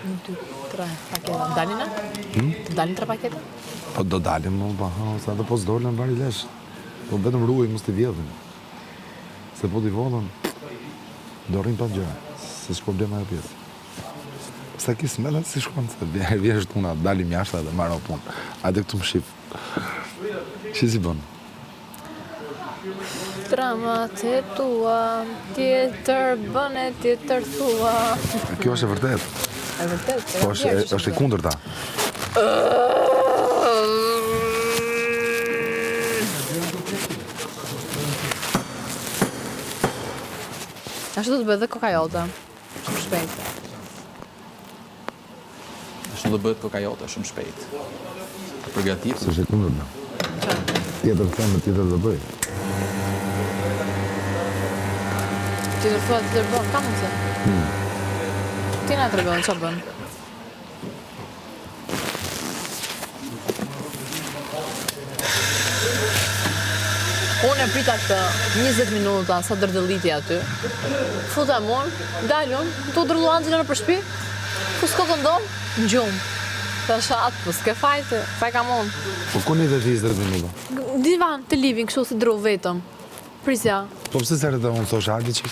1, 2, 3 paketa. Dalin e? Të dalin 3 paketa? Po do dalim, sa dhe po s'dolën vari lesh. Po vetëm ruaj, mos t'i vjedhin. Se po t'i vodhën, do rrim pa gjëra. Se s'ka problema e pjesë. Sa ki smelat si shkon, se vjen shtuna, dalim jashtë dhe marrë o punë. Ajde këtu më shif. Që si bënë? Tramat e tua, tjetër bëne, tjetër thua. Kjo është e vërtet. E vërtet? Po është e kundërta. Ashtu do të bëhet dhe kokajote. Shumë shpejt. Ashtu do bëhet kokajote shumë shpejt. Përgatit. S'është e kundërta. Tjetër themë, tjetër do bëj. Tjetër thua, tjetër bën, ka mundse? Ti na tregon ç'a bën. Unë e prita këtë 20 minuta sa dërdëlliti aty. Futem unë, dalun, tu dërlu Angela në përshpi. Ku s'ko të ndonë? Në gjumë. Të shatë, po s'ke fajtë, faj kam unë. Po ku një dhe 20 minuta? Divan, të living, kështu si dru vetëm. Prisja. Po pëse sërë dhe unë thosh hajde që?